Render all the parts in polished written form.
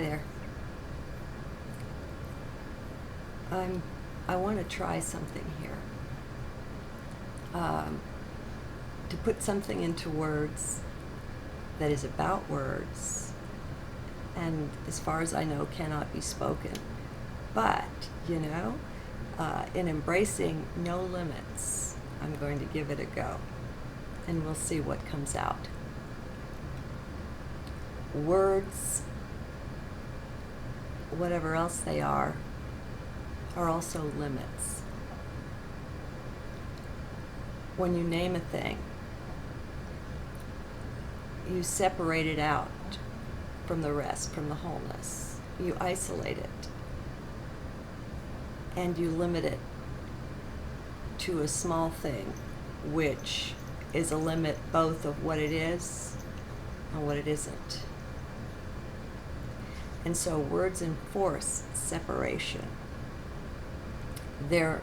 there. I want to try something here. To put something into words that is about words, and as far as I know, cannot be spoken. But, in embracing no limits, I'm going to give it a go, and we'll see what comes out. Words, whatever else they are also limits. When you name a thing, you separate it out from the rest, from the wholeness. You isolate it, and you limit it to a small thing, which is a limit both of what it is and what it isn't. And so words enforce separation. They're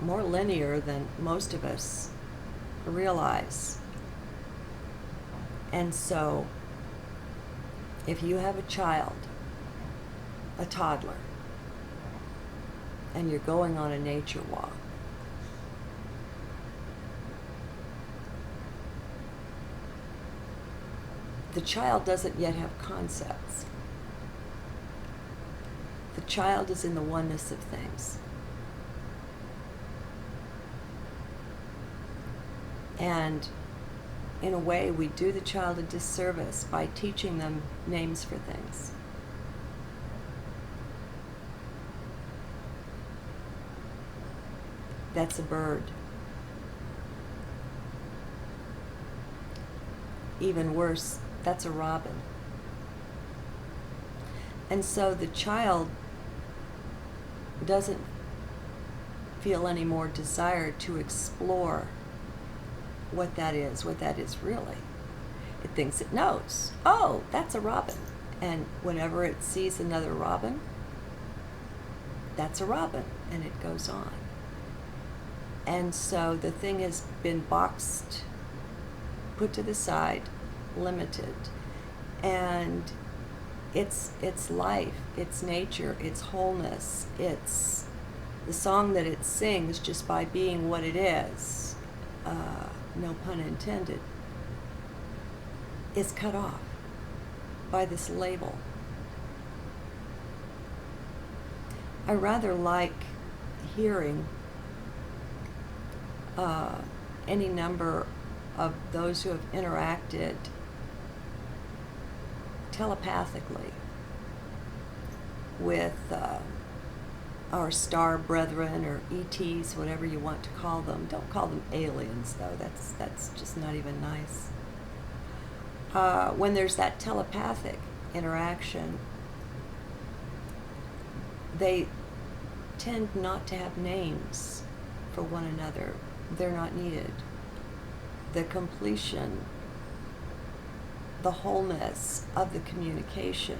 more linear than most of us realize. And so, if you have a child, a toddler, and you're going on a nature walk, the child doesn't yet have concepts. The child is in the oneness of things. And in a way, we do the child a disservice by teaching them names for things. That's a bird. Even worse, that's a robin. And so the child doesn't feel any more desire to explore what that is really. It thinks it knows. Oh, that's a robin. And whenever it sees another robin, that's a robin, and it goes on. And so the thing has been boxed, put to the side, limited. And it's life, it's nature, it's wholeness, it's the song that it sings just by being what it is, no pun intended, is cut off by this label. I rather like hearing any number of those who have interacted telepathically with our star brethren, or ETs, whatever you want to call them. Don't call them aliens, though. That's just not even nice. When there's that telepathic interaction, they tend not to have names for one another. They're not needed. The completion, the wholeness of the communication,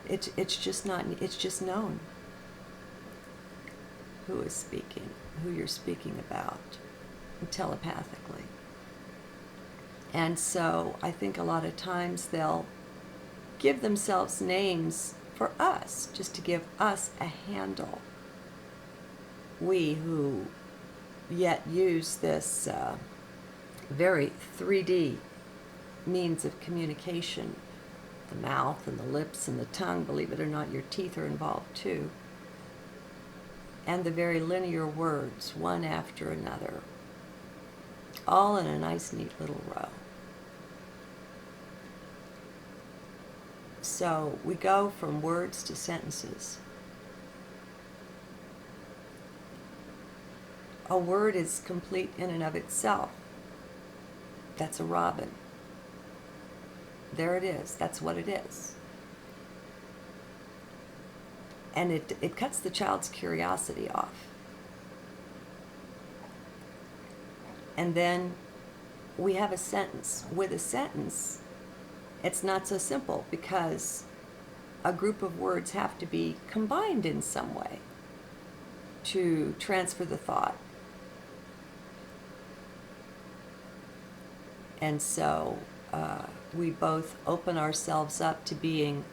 it's just known who is speaking, who you're speaking about, telepathically. And so I think a lot of times they'll give themselves names for us, just to give us a handle. We who yet use this very 3D means of communication, the mouth and the lips and the tongue, believe it or not, your teeth are involved too, and the very linear words, one after another, all in a nice, neat little row. So we go from words to sentences. A word is complete in and of itself. That's a robin. There it is. That's what it is. And it cuts the child's curiosity off. And then we have a sentence. With a sentence, it's not so simple, because a group of words have to be combined in some way to transfer the thought. And so we both open ourselves up to being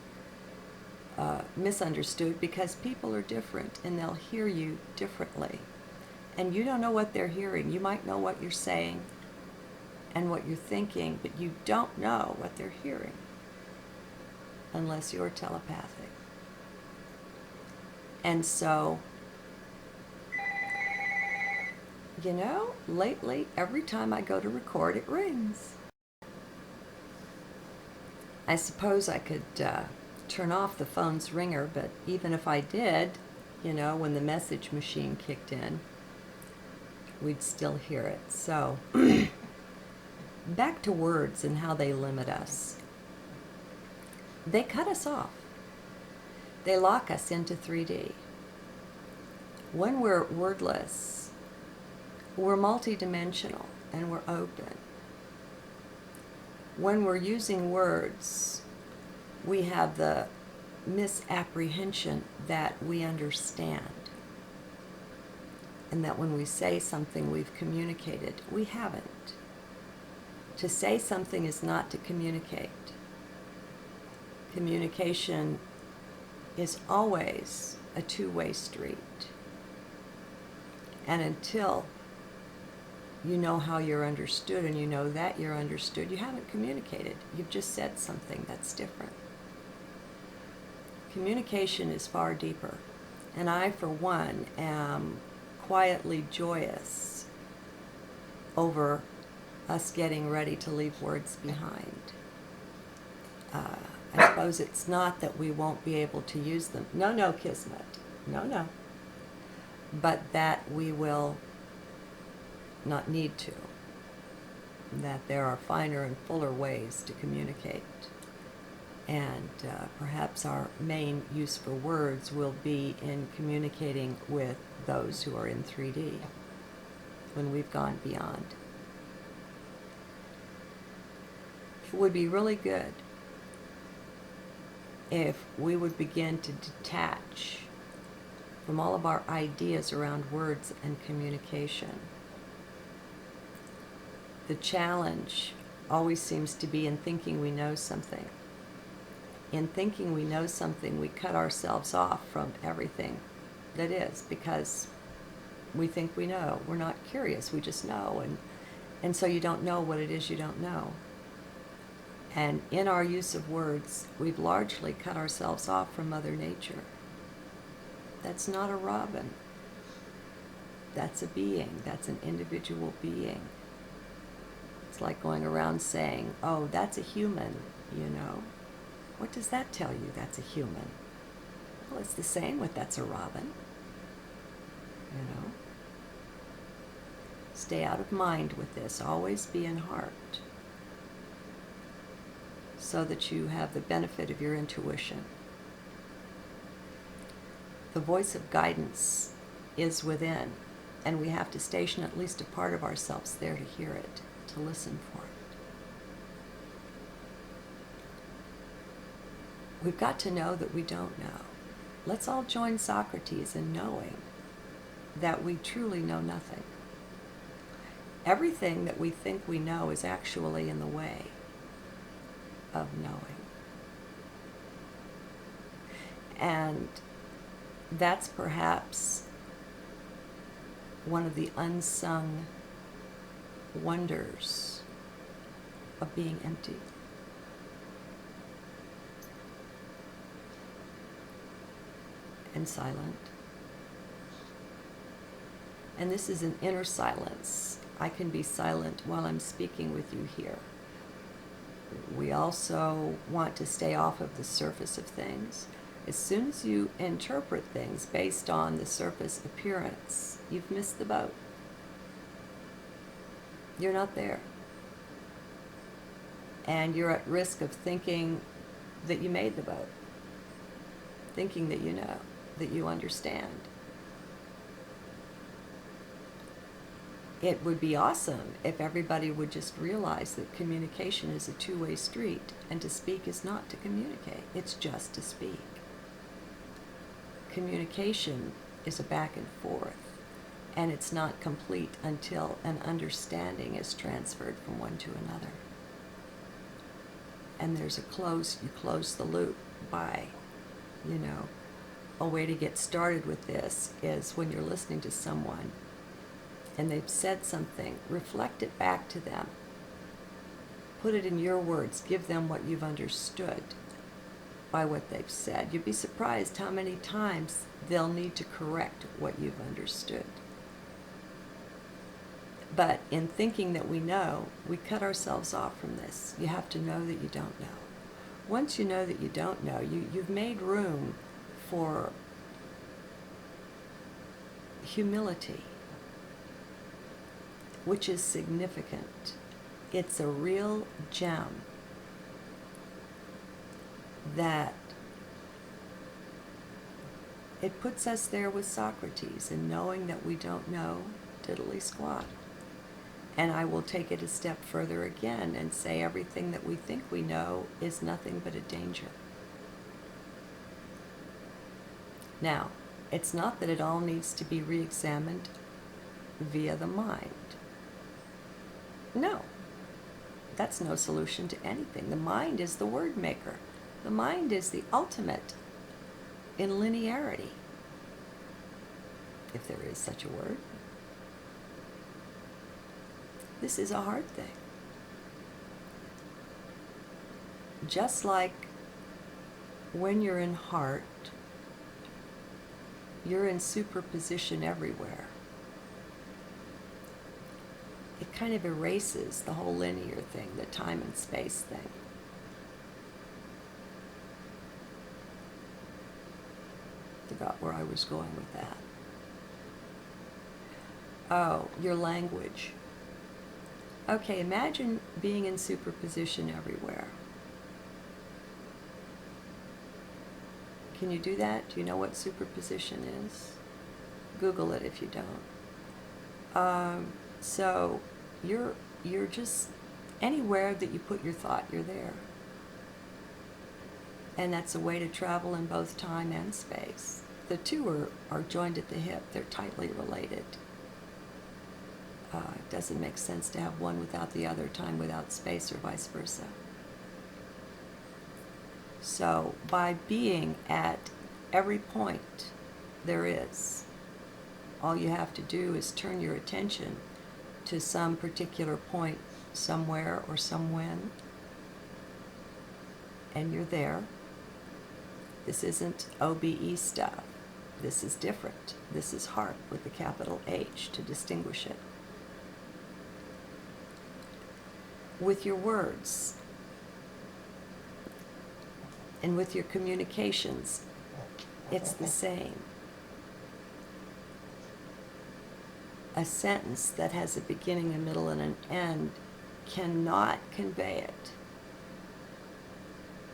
misunderstood, because people are different and they'll hear you differently. And you don't know what they're hearing. You might know what you're saying and what you're thinking, but you don't know what they're hearing unless you're telepathic. And so, you know, lately, every time I go to record, it rings. I suppose I could turn off the phone's ringer, but even if I did, you know, when the message machine kicked in, we'd still hear it. So, back to words and how they limit us. They cut us off. They lock us into 3D. When we're wordless, we're multidimensional and we're open. When we're using words, we have the misapprehension that we understand, and that when we say something we've communicated. We haven't. To say something is not to communicate. Communication is always a two-way street. And until you know how you're understood and you know that you're understood, you haven't communicated. You've just said something that's different. Communication is far deeper. And I, for one, am quietly joyous over us getting ready to leave words behind. I suppose it's not that we won't be able to use them. No, Kismet. No. But that we will not need to. That there are finer and fuller ways to communicate. And perhaps our main use for words will be in communicating with those who are in 3D when we've gone beyond. It would be really good if we would begin to detach from all of our ideas around words and communication. The challenge always seems to be in thinking we know something. In thinking we know something, we cut ourselves off from everything that is, because we think we know. We're not curious, we just know. And so you don't know what it is you don't know. And in our use of words, we've largely cut ourselves off from Mother Nature. That's not a robin. That's a being. That's an individual being. It's like going around saying, oh, that's a human, you know. What does that tell you, that's a human? Well, it's the same with that's a robin, you know. Stay out of mind with this. Always be in heart, so that you have the benefit of your intuition. The voice of guidance is within, and we have to station at least a part of ourselves there to hear it, to listen for it. We've got to know that we don't know. Let's all join Socrates in knowing that we truly know nothing. Everything that we think we know is actually in the way of knowing. And that's perhaps one of the unsung wonders of being empty. And silent. And this is an inner silence. I can be silent while I'm speaking with you here. We also want to stay off of the surface of things. As soon as you interpret things based on the surface appearance, you've missed the boat. You're not there. And you're at risk of thinking that you made the boat. Thinking that you know, that you understand. It would be awesome if everybody would just realize that communication is a two-way street, and to speak is not to communicate, it's just to speak. Communication is a back and forth, and it's not complete until an understanding is transferred from one to another. and there's you close the loop by, a way to get started with this is when you're listening to someone and they've said something, reflect it back to them. Put it in your words. Give them what you've understood by what they've said. You'd be surprised how many times they'll need to correct what you've understood. But in thinking that we know, we cut ourselves off from this. You have to know that you don't know. Once you know that you don't know, you've made room for humility, which is significant. It's a real gem that it puts us there with Socrates in knowing that we don't know diddly squat. And I will take it a step further again and say everything that we think we know is nothing but a danger. Now, it's not that it all needs to be re-examined via the mind. No, that's no solution to anything. The mind is the word maker. The mind is the ultimate in linearity, if there is such a word. This is a hard thing. Just like when you're in heart, you're in superposition everywhere. It kind of erases the whole linear thing, the time and space thing. Forgot where I was going with that. Oh, your language. Okay, imagine being in superposition everywhere. Can you do that? Do you know what superposition is? Google it if you don't. So you're just anywhere that you put your thought, you're there. And that's a way to travel in both time and space. The two are joined at the hip. They're tightly related. It doesn't make sense to have one without the other, time without space, or vice versa. So by being at every point there is, all you have to do is turn your attention to some particular point somewhere or somewhen, and you're there. This isn't OBE stuff. This is different. This is heart with a capital H to distinguish it. With your words and with your communications, it's the same. A sentence that has a beginning, a middle, and an end cannot convey it.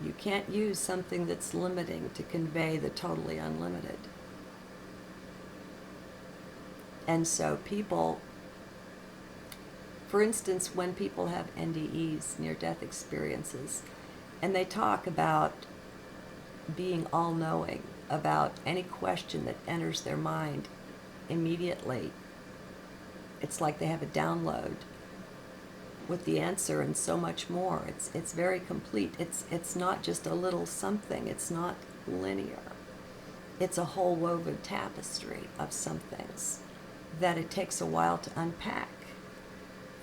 You can't use something that's limiting to convey the totally unlimited. And so people, for instance, when people have NDEs, near-death experiences, and they talk about being all-knowing, about any question that enters their mind immediately, it's like they have a download with the answer and so much more. It's very complete. It's not just a little something. It's not linear. It's a whole woven tapestry of some things that it takes a while to unpack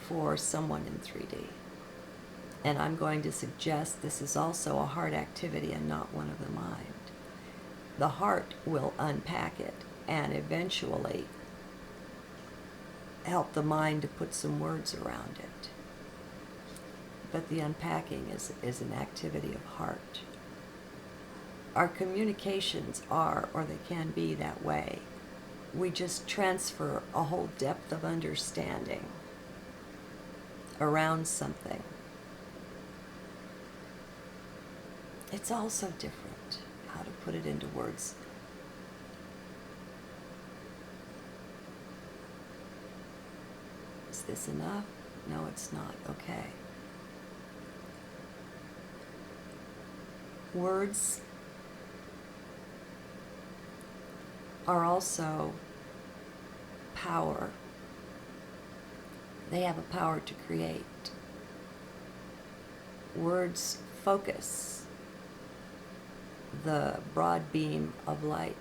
for someone in 3D. And I'm going to suggest this is also a heart activity and not one of the mind. The heart will unpack it and eventually help the mind to put some words around it. But the unpacking is an activity of heart. Our communications are, or they can be that way. We just transfer a whole depth of understanding around something. It's also different how to put it into words. Is this enough? No, it's not. Okay. Words are also power. They have a power to create. Words focus the broad beam of light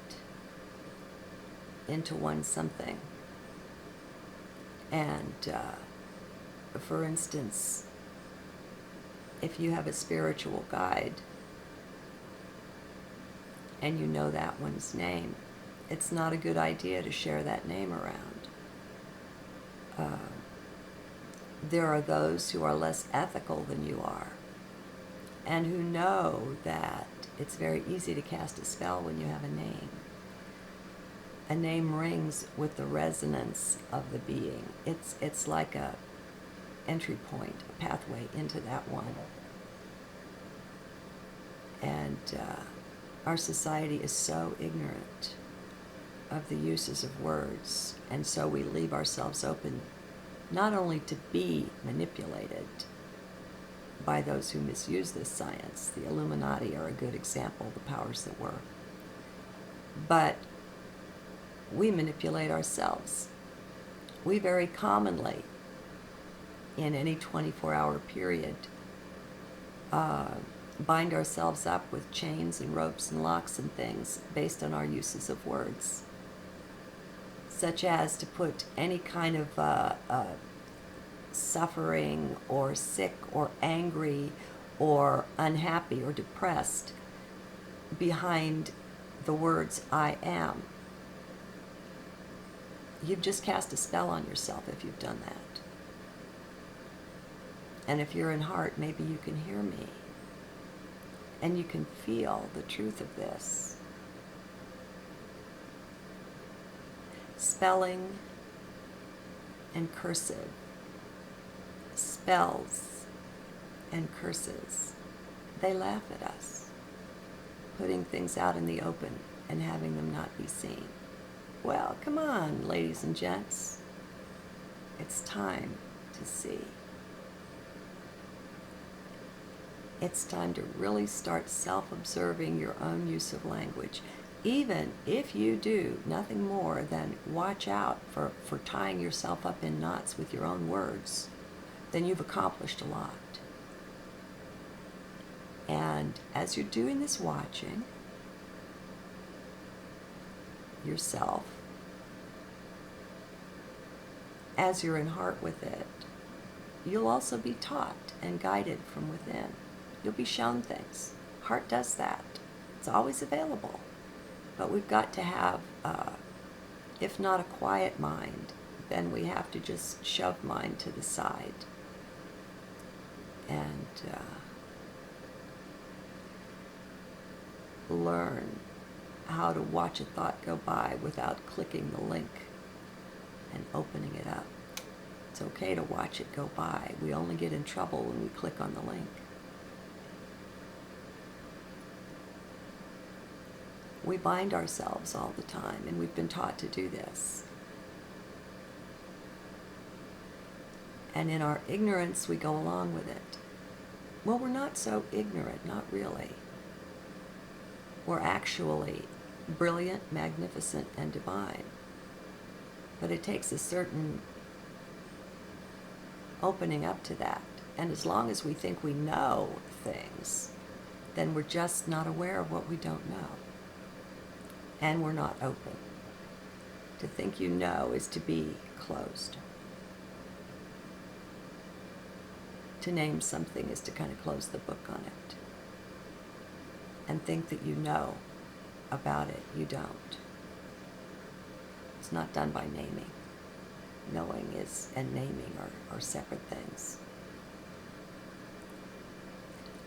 into one something. And for instance, if you have a spiritual guide and you know that one's name, it's not a good idea to share that name around. There are those who are less ethical than you are and who know that it's very easy to cast a spell when you have a name. A name rings with the resonance of the being. It's like a entry point, a pathway into that one. And our society is so ignorant of the uses of words, and so we leave ourselves open not only to be manipulated by those who misuse this science. The Illuminati are a good example, the powers that were. But we manipulate ourselves. We very commonly, in any 24-hour period, bind ourselves up with chains and ropes and locks and things based on our uses of words, such as to put any kind of suffering or sick or angry or unhappy or depressed behind the words I am. You've just cast a spell on yourself if you've done that. And if you're in heart, maybe you can hear me and you can feel the truth of this. Spelling and cursive, spells and curses, they laugh at us, putting things out in the open and having them not be seen. Well, come on, ladies and gents. It's time to see. It's time to really start self-observing your own use of language. Even if you do nothing more than watch out for tying yourself up in knots with your own words, then you've accomplished a lot. And as you're doing this watching yourself, as you're in heart with it, you'll also be taught and guided from within. You'll be shown things. Heart does that. It's always available. But we've got to have, if not a quiet mind, then we have to just shove mind to the side. And learn how to watch a thought go by without clicking the link and opening it up. It's okay to watch it go by. We only get in trouble when we click on the link. We bind ourselves all the time, and we've been taught to do this. And in our ignorance, we go along with it. Well, we're not so ignorant, not really. We're actually brilliant, magnificent, and divine. But it takes a certain opening up to that. And as long as we think we know things, then we're just not aware of what we don't know. And we're not open. To think you know is to be closed. To name something is to kind of close the book on it. And think that you know about it. You don't. It's not done by naming. Knowing and naming are separate things.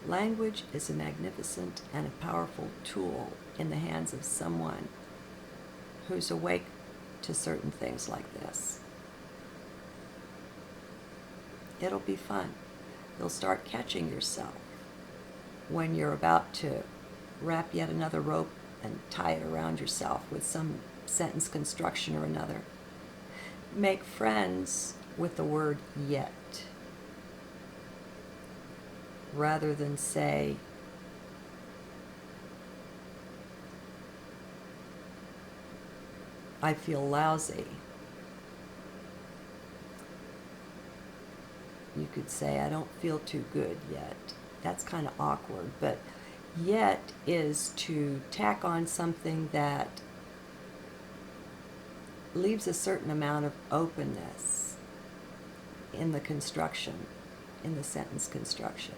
Language is a magnificent and a powerful tool in the hands of someone who's awake to certain things like this. It'll be fun. You'll start catching yourself when you're about to wrap yet another rope and tie it around yourself with some sentence construction or another. Make friends with the word yet, rather than say, I feel lousy. You could say, I don't feel too good yet. That's kind of awkward, but yet is to tack on something that leaves a certain amount of openness in the construction, in the sentence construction.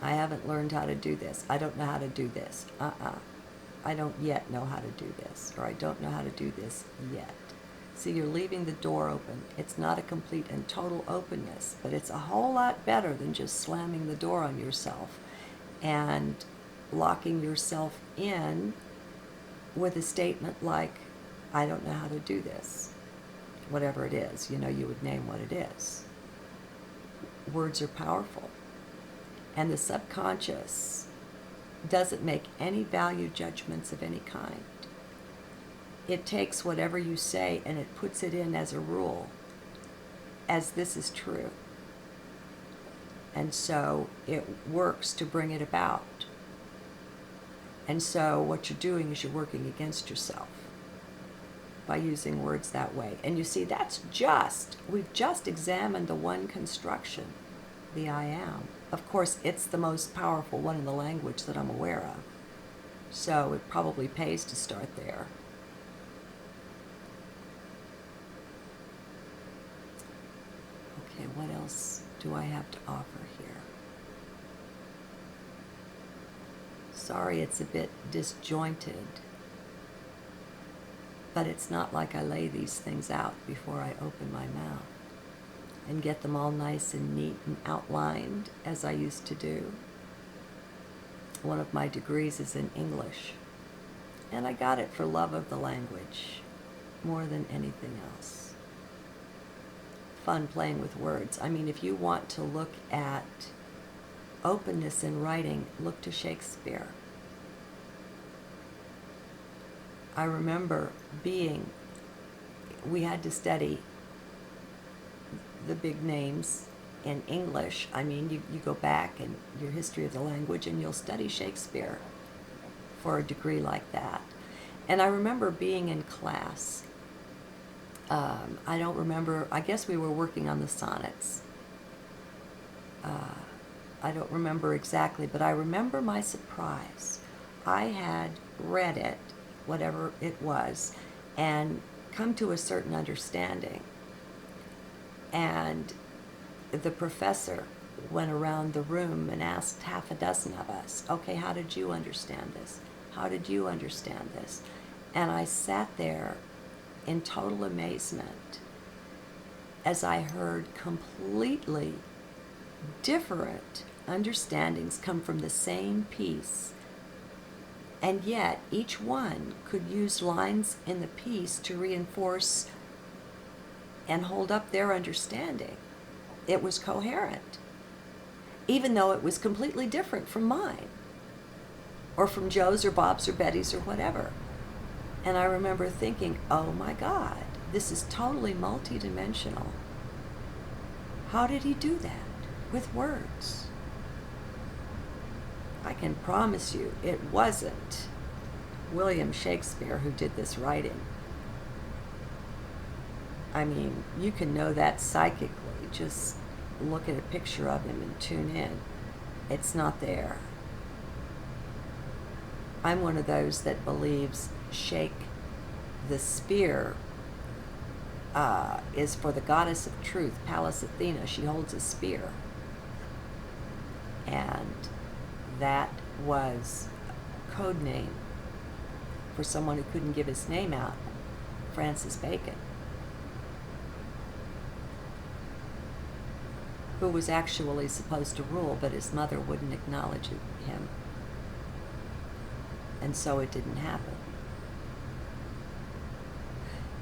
I haven't learned how to do this. I don't know how to do this. I don't yet know how to do this, or I don't know how to do this yet. See, you're leaving the door open. It's not a complete and total openness, but it's a whole lot better than just slamming the door on yourself and locking yourself in with a statement like, I don't know how to do this. Whatever it is, you would name what it is. Words are powerful. And the subconscious doesn't make any value judgments of any kind. It takes whatever you say and it puts it in as a rule, as this is true. And so it works to bring it about. And so what you're doing is you're working against yourself by using words that way. And you see, we've just examined the one construction, the I am. Of course, it's the most powerful one in the language that I'm aware of. So it probably pays to start there. Okay, what else do I have to offer here? Sorry, it's a bit disjointed, but it's not like I lay these things out before I open my mouth and get them all nice and neat and outlined as I used to do. One of my degrees is in English, and I got it for love of the language more than anything else. Fun playing with words. I mean, if you want to look at openness in writing, look to Shakespeare. I remember we had to study the big names in English. I mean, you go back in your history of the language and you'll study Shakespeare for a degree like that. And I remember being in class. I don't remember, I guess we were working on the sonnets. I don't remember exactly, but I remember my surprise. I had read it, whatever it was, and come to a certain understanding. And the professor went around the room and asked half a dozen of us, okay, how did you understand this? How did you understand this? And I sat there in total amazement as I heard completely different understandings come from the same piece. And yet each one could use lines in the piece to reinforce and hold up their understanding. It was coherent, even though it was completely different from mine, or from Joe's or Bob's or Betty's or whatever. And I remember thinking, oh my God, this is totally multidimensional. How did he do that with words? I can promise you it wasn't William Shakespeare who did this writing. I mean, you can know that psychically. Just look at a picture of him and tune in. It's not there. I'm one of those that believes shake the spear is for the goddess of truth, Pallas Athena. She holds a spear. And that was a code name for someone who couldn't give his name out, Francis Bacon, who was actually supposed to rule, but his mother wouldn't acknowledge him. And so it didn't happen.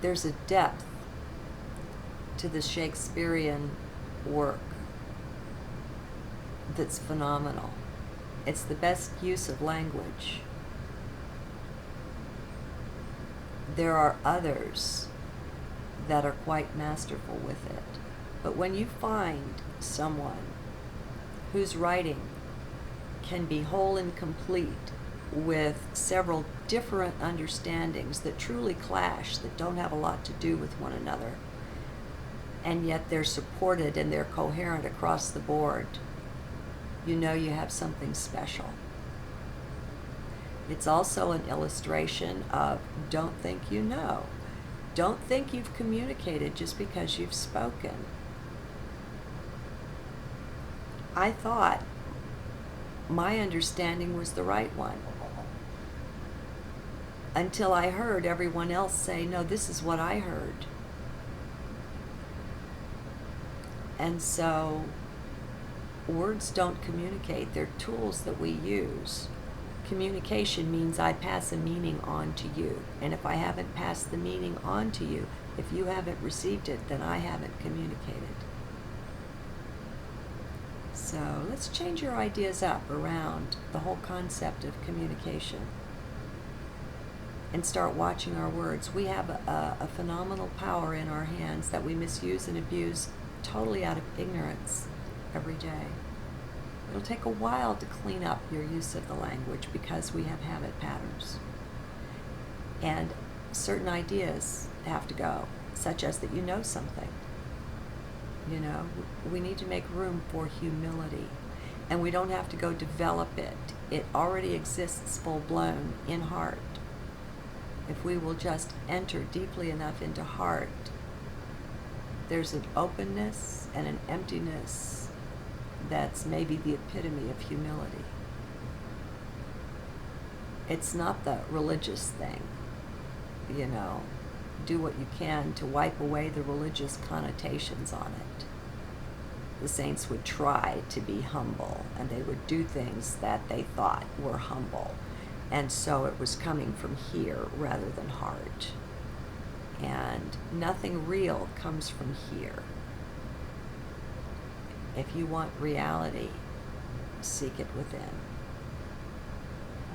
There's a depth to the Shakespearean work that's phenomenal. It's the best use of language. There are others that are quite masterful with it. But when you find someone whose writing can be whole and complete with several different understandings that truly clash, that don't have a lot to do with one another, and yet they're supported and they're coherent across the board, you know you have something special. It's also an illustration of don't think you know. Don't think you've communicated just because you've spoken. I thought my understanding was the right one until I heard everyone else say, no, this is what I heard. And so words don't communicate. They're tools that we use. Communication means I pass a meaning on to you. And if I haven't passed the meaning on to you, if you haven't received it, then I haven't communicated. So let's change your ideas up around the whole concept of communication and start watching our words. We have a phenomenal power in our hands that we misuse and abuse totally out of ignorance every day. It'll take a while to clean up your use of the language because we have habit patterns. And certain ideas have to go, such as that you know something. You know, we need to make room for humility. And we don't have to go develop it. It already exists full-blown in heart. If we will just enter deeply enough into heart, there's an openness and an emptiness that's maybe the epitome of humility. It's not the religious thing, you know. Do what you can to wipe away the religious connotations on it. The saints would try to be humble, and they would do things that they thought were humble. And so it was coming from here rather than heart. And nothing real comes from here. If you want reality, seek it within.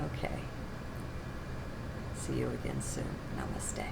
Okay. See you again soon. Namaste.